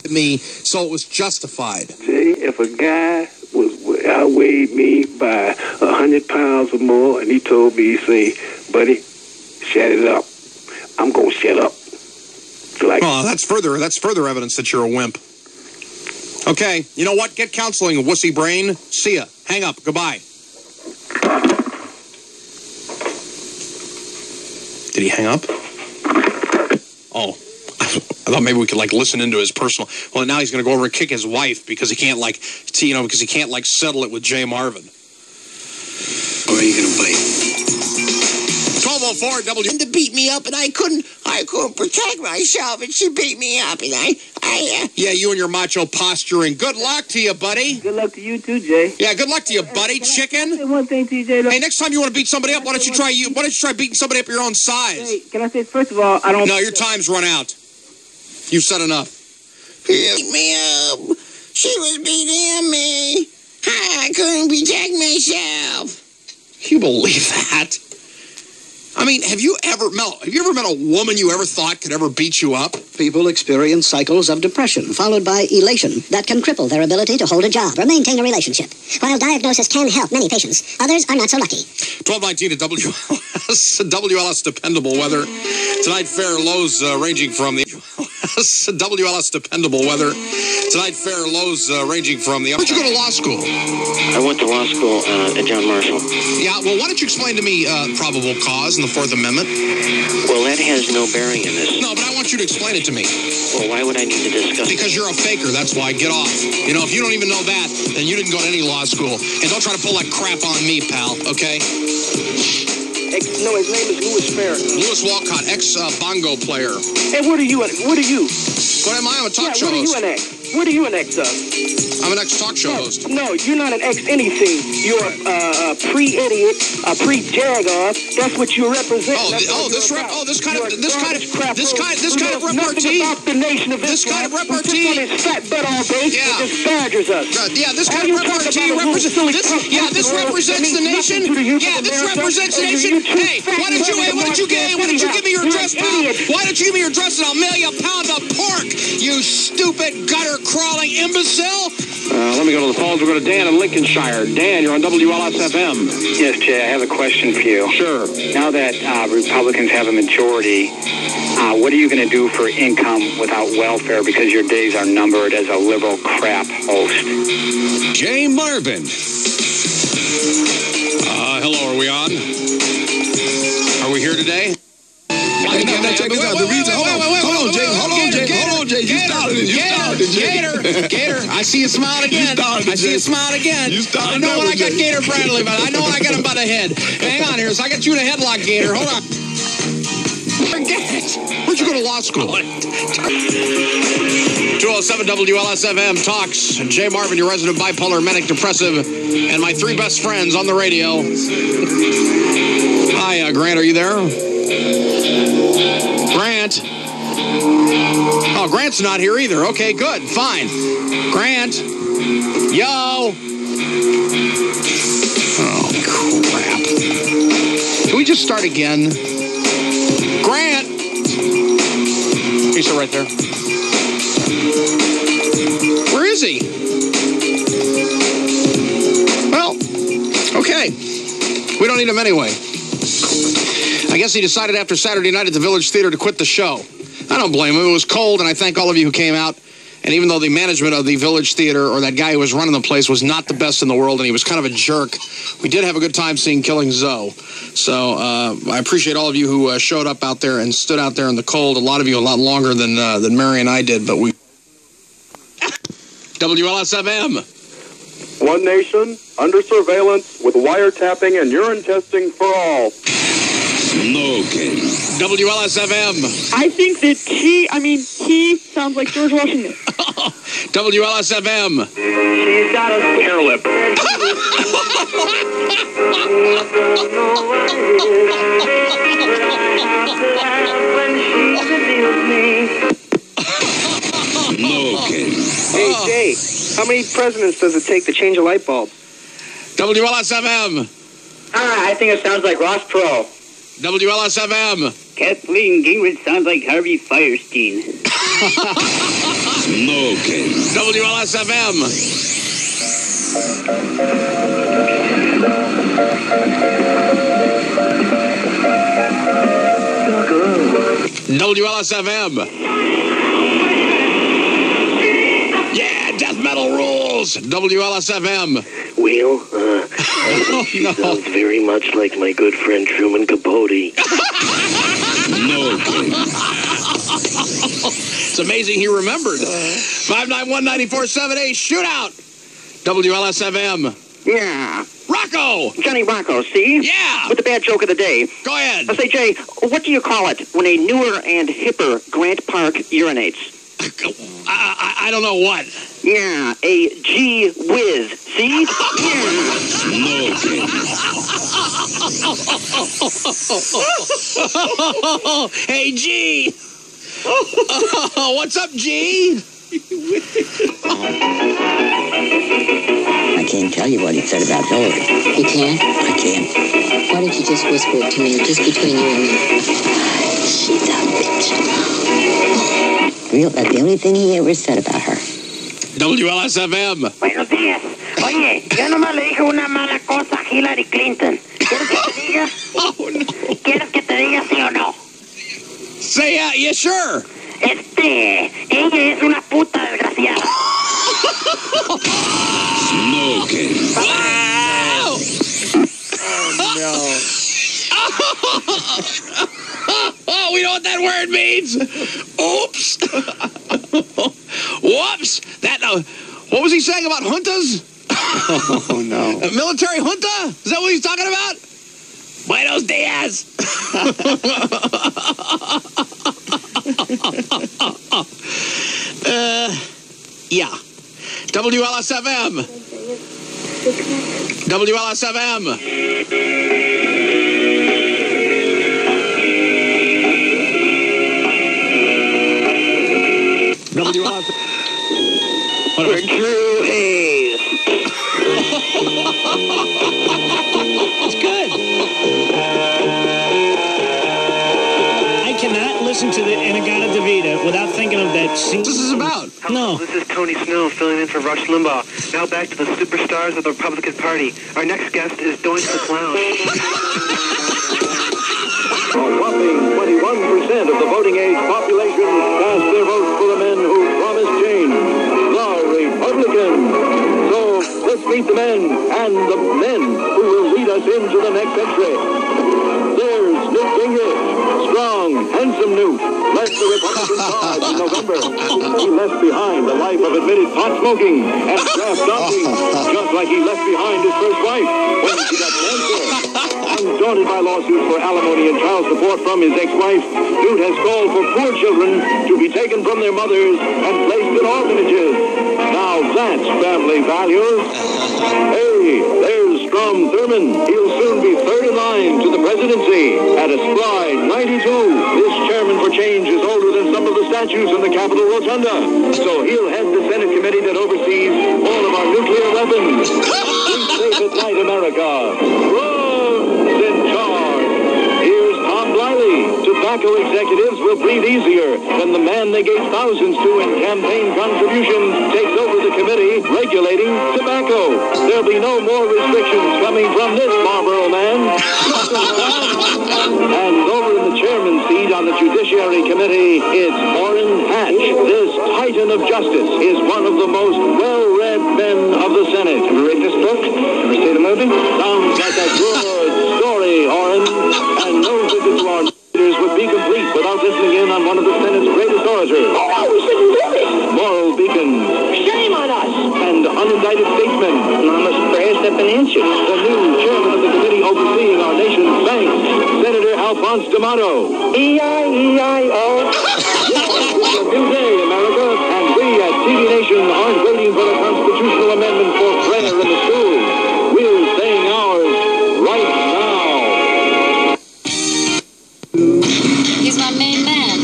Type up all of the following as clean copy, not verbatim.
me, so it was justified. See, if a guy outweighed me by 100 pounds or more, and he told me, say, buddy, shut it up. I'm gonna shut up. Well, that's further evidence that you're a wimp. Okay, you know what? Get counseling, wussy brain. See ya. Hang up. Goodbye. Did he hang up? Oh. I thought maybe we could, listen into his personal... Well, now he's going to go over and kick his wife because he can't, settle it with Jay Marvin. Or are you going to bite? 1204 W... To beat me up, and I couldn't protect myself, and she beat me up, and Yeah, you and your macho posturing. Good luck to you, buddy. Good luck to you, too, Jay. Yeah, good luck to you, buddy. Chicken. Say one thing, TJ. Hey, next time you want to beat somebody up, why don't you try beating somebody up your own size? Hey, can I say, first of all, I don't... No, your time's run out. You've said enough. beat me up. She was beating me. I couldn't protect myself. Can you believe that? I mean, have you ever met a woman you ever thought could ever beat you up? People experience cycles of depression, followed by elation, that can cripple their ability to hold a job or maintain a relationship. While diagnosis can help many patients, others are not so lucky. 1219 at WLS dependable weather. Tonight, fair lows ranging from the... WLS dependable weather. Tonight, fair lows ranging from the... Where'd you go to law school? I went to law school at John Marshall. Yeah, well, why don't you explain to me probable cause in the Fourth Amendment? Well, that has no bearing in this. No, but I want you to explain it to me. Well, why would I need to discuss it? Because you're a faker, that's why. Get off. You know, if you don't even know that, then you didn't go to any law school. And don't try to pull that crap on me, pal, okay? No, his name is Louis Farrakhan. Louis Walcott, ex-bongo player. Hey, what are you? What am I? I'm a talk show host. What are you an ex of? I'm an ex-talk show host. No, you're not an ex-anything. You're a pre-idiot, a pre-jag-off. That's what you represent. This kind of repartee. This kind of repartee. On his fat butt all day. Yeah. It just badgers us. This kind of repartee represents. This represents the nation. Yeah, this represents the nation. Hey, why don't you give me your address, pal? Why don't you give me your address and I'll mail you a pound of pork, you stupid gutter-crawling imbecile? Let me go to the phones. We'll go to Dan in Lincolnshire. Dan, you're on WLS-FM. Yes, Jay, I have a question for you. Sure. Now that Republicans have a majority, what are you going to do for income without welfare because your days are numbered as a liberal crap host? Jay Marvin. Hello, are we on? Are we here today? Check this out. The reason. Hold on, Jay. You started it. Gator. I see you smile again. I know when I got Gator Bradley, but I know when I got him by the head. Hang on here. So I got you in a headlock, Gator. Hold on. Where'd you go to law school? 207 WLS-FM talks. Jay Marvin, your resident bipolar, manic, depressive, and my three best friends on the radio. Hi, Grant. Are you there? Grant. Oh, Grant's not here either. Okay, good. Fine. Grant. Yo. Oh, crap. Can we just start again? Grant. He's right there. Where is he? Well, okay. We don't need him anyway. I guess he decided after Saturday night at the Village Theater to quit the show. I don't blame him. It was cold, and I thank all of you who came out. And even though the management of the Village Theater, or that guy who was running the place, was not the best in the world, and he was kind of a jerk, we did have a good time seeing Killing Zoe. So I appreciate all of you who showed up out there and stood out there in the cold. A lot of you a lot longer than Mary and I did, but we... WLS-FM. One nation, under surveillance, with wiretapping and urine testing for all. Smoking. WLS-FM. I think that he sounds like George Washington. WLS-FM. She's got a hair lip. Smoking. Hey, Jay, how many presidents does it take to change a light bulb? WLS-FM. I think it sounds like Ross Perot. WLS-FM. Kathleen Gingrich sounds like Harvey Firestein. Smoking. WLSFM. WLSFM. Yeah, death metal rules. WLSFM. Well, she sounds very much like my good friend Truman Capote. It's amazing he remembered. 591-9478, shootout. WLSFM. Yeah. Rocco. Johnny Rocco, see? Yeah. With the bad joke of the day. Go ahead. I say, Jay, what do you call it when a newer and hipper Grant Park urinates? I don't know what. Yeah, a gee whiz. See? Hey, G. What's up, G? I can't tell you what he said about Hillary. You can't? I can't. Why don't you just whisper it to me, just between you and me? She's a bitch. That's the only thing he ever said about her. WLSFM. Buenos días. Oye, yo nomás le dije una mala cosa a Hillary Clinton. ¿Quieres que te diga? Oh, no. ¿Quieres que te diga sí o no? Say yeah, sure. Ella es una puta desgraciada. Smoking. Wow! Oh, no. Oh, we know what that word means. Oops. Whoops. What was he saying about juntas? Oh, no. A military junta? Is that what he's talking about? Buenos dias. Yeah. WLSFM. WLSFM. For Drew Hayes. It's good. I cannot listen to the Inagata Davida without thinking of that scene. What's this about? No. This is Tony Snow filling in for Rush Limbaugh. Now back to the superstars of the Republican Party. Our next guest is Doink the Clown. A whopping 21% of the voting age population cast their votes for the men who promised change, the Republicans. So let's meet the men and the men who will lead us into the next century. There's Newt Gingrich, strong, handsome Newt, led the Republican cause in November. He left behind a life of admitted pot smoking and draft dodging, just like he left behind his first wife when she got cancer. Undaunted by lawsuits for alimony and child support from his ex-wife, Newt has called for poor children to be taken from their mothers and placed in orphanages. Now that's family values. Hey, there's Strom Thurmond. He'll soon be third in line to the presidency at a spry 92. This chairman for change is older than some of the statues in the Capitol Rotunda. So he'll head the Senate committee that oversees all of our nuclear weapons. Sleep safe at night, America. Rome's in charge. Here's Tom Bliley. Tobacco executives will breathe easier when the man they gave thousands to in campaign contributions takes over the committee regulating tobacco. There'll be no more restrictions coming from this Marlboro man. And over in the chairman's seat on the Judiciary Committee, it's Orrin Hatch. This titan of justice is one of the most well-read men of the Senate. Ever read this book? Ever see the movie? Sounds like a good story, Orrin. And no visit to our leaders would be complete without listening in on one of the Senate's greatest orators. Oh, we shouldn't do this. Moral beacon. Shame on us. And unindicted statesman. Anonymous prayers step an inch. The new chairman of the committee overseeing our nation's banks, Senator Alphonse D'Amato. E-I-E-I-O. It's a new day, America, and we at TV Nation aren't waiting for a constitutional amendment for prayer in the schools. We're saying ours right now. He's my main man.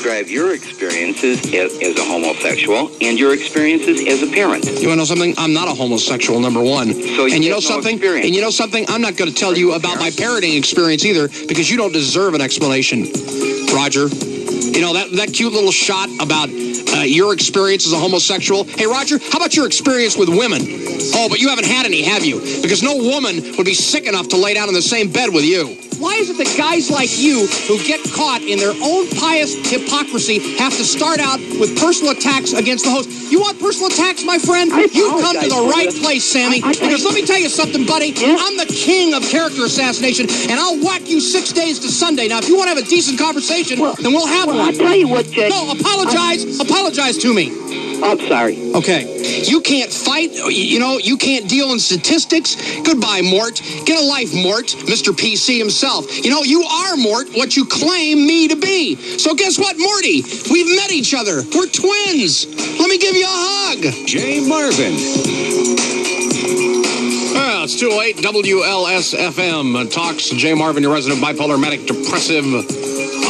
Drive of your experiences as a homosexual and your experiences as a parent. You want to know something? I'm not a homosexual, number one. So you and you have know no something? experience. And you know something? I'm not going to tell you about my parenting experience either, because you don't deserve an explanation, Roger. You know, that cute little shot about your experience as a homosexual. Hey, Roger, how about your experience with women? Oh, but you haven't had any, have you? Because no woman would be sick enough to lay down in the same bed with you. Why is it that guys like you who get caught in their own pious hypocrisy have to start out with personal attacks against the host? You want personal attacks, my friend? You've come to the right place, Sammy. Because let me tell you something, buddy. I'm the king of character assassination, and I'll whack you 6 days to Sunday. Now, if you want to have a decent conversation, then we'll have one. I'll tell you what, Jake. No, apologize. Apologize to me. I'm sorry. Okay. You can't fight. You can't deal in statistics. Goodbye, Mort. Get a life, Mort. Mr. PC himself. You are, Mort, what you claim me to be. So guess what, Morty? We've met each other. We're twins. Let me give you a hug. Jay Marvin. Well, it's 208 WLS-FM. Talks Jay Marvin, your resident bipolar manic depressive.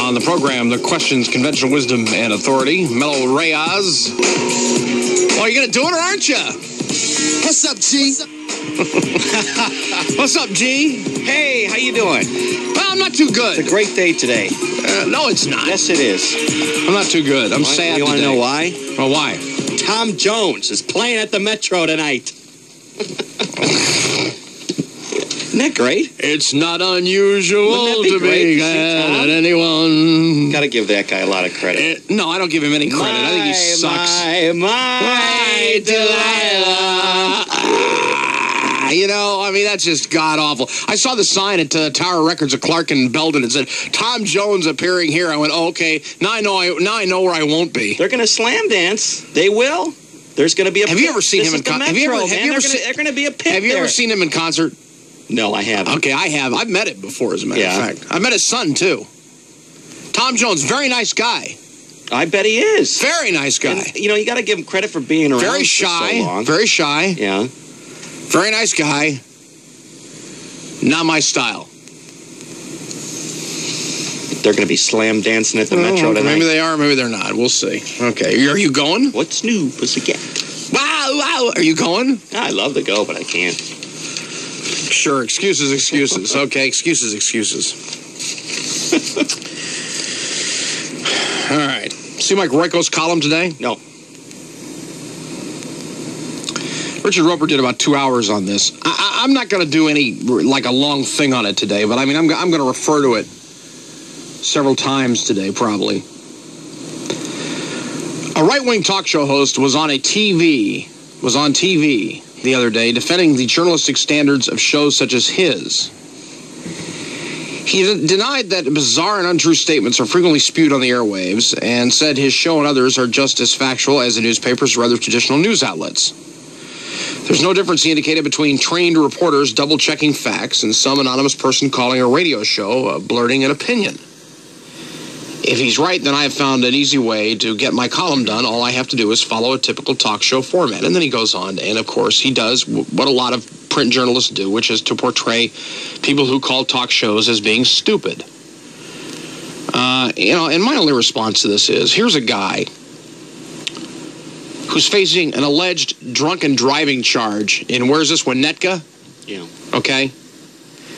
On the program, the questions, conventional wisdom, and authority. Mello Reyes. Well, you're going to do it, or aren't you? What's up, G? What's up, G? Hey, how you doing? Well, I'm not too good. It's a great day today. No, it's not. Yes, it is. I'm not too good. I'm sad You want to today. know why? Well, why? Tom Jones is playing at the Metro tonight. Isn't that great? It's not unusual be to great be to see glad Tom? at anyone. Got to give that guy a lot of credit. No, I don't give him any credit. I think he sucks. My Delilah. That's just god-awful. I saw the sign at Tower Records of Clark and Belden. It said, Tom Jones appearing here. I went, oh, okay, now I know where I won't be. They're going to slam dance. They will. There's going to be a Have pit. you ever seen him in concert? They're going to be a pit. Have you ever seen him in concert? No, I haven't. Okay, I have. I've met him before, as a matter of fact. I met his son, too. Tom Jones, very nice guy. I bet he is. Very nice guy. And, you got to give him credit for being around very shy, for so long. Very shy. Yeah. Very nice guy. Not my style. They're going to be slam dancing at the Metro tonight. Maybe they are, maybe they're not. We'll see. Okay, are you going? What's new, pussycat? Wow. Are you going? I love to go, but I can't. Sure, excuses. Okay, excuses. All right. See Mike Royko's column today? No. Richard Roper did about 2 hours on this. I'm not going to do any, a long thing on it today, but I'm going to refer to it several times today, probably. A right-wing talk show host was on TV the other day defending the journalistic standards of shows such as his. He denied that bizarre and untrue statements are frequently spewed on the airwaves and said his show and others are just as factual as the newspapers or other traditional news outlets. There's no difference, he indicated, between trained reporters double-checking facts and some anonymous person calling a radio show blurting an opinion. If he's right, then I have found an easy way to get my column done. All I have to do is follow a typical talk show format. And then he goes on, and of course he does what a lot of print journalists do, which is to portray people who call talk shows as being stupid. And my only response to this is, here's a guy who's facing an alleged drunken driving charge in, where's this, Winnetka? Yeah. Okay?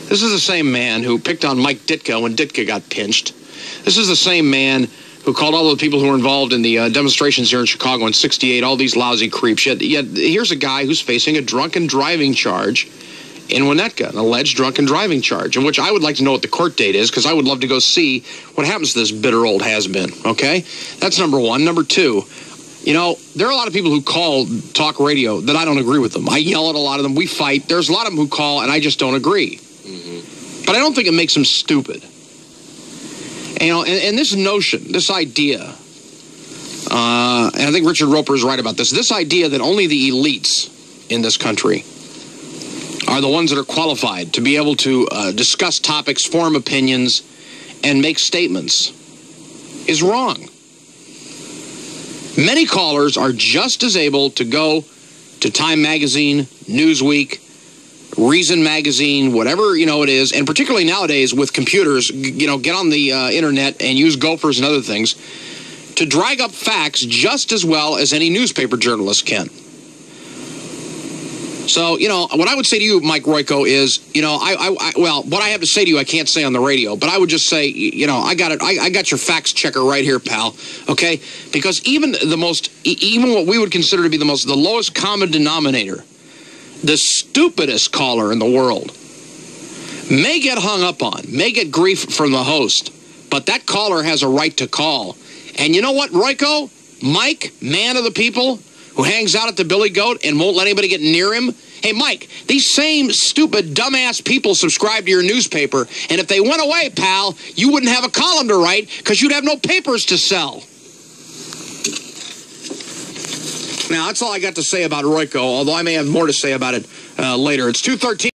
This is the same man who picked on Mike Ditka when Ditka got pinched. This is the same man who called all the people who were involved in the demonstrations here in Chicago in '68 all these lousy creeps. Yet here's a guy who's facing a drunken driving charge in Winnetka, an alleged drunken driving charge, in which I would like to know what the court date is, because I would love to go see what happens to this bitter old has-been, okay? That's number one. Number two, there are a lot of people who call talk radio that I don't agree with them. I yell at a lot of them. We fight. There's a lot of them who call, and I just don't agree. Mm-hmm. But I don't think it makes them stupid. And this notion, this idea, and I think Richard Roper is right about this, this idea that only the elites in this country are the ones that are qualified to be able to discuss topics, form opinions, and make statements is wrong. Many callers are just as able to go to Time Magazine, Newsweek, Reason Magazine, whatever, it is, and particularly nowadays with computers, get on the internet and use Gophers and other things. to drag up facts just as well as any newspaper journalist can. So, what I would say to you, Mike Royko, is, well, what I have to say to you, I can't say on the radio, but I would just say, I got it. I got your fax checker right here, pal. Okay? Because even what we would consider to be the lowest common denominator, the stupidest caller in the world, may get hung up on, may get grief from the host, but that caller has a right to call. And you know what, Royko? Mike, man of the people, who hangs out at the Billy Goat and won't let anybody get near him. Hey, Mike, these same stupid, dumbass people subscribe to your newspaper, and if they went away, pal, you wouldn't have a column to write because you'd have no papers to sell. Now, that's all I got to say about Royko, although I may have more to say about it later. It's 2:13.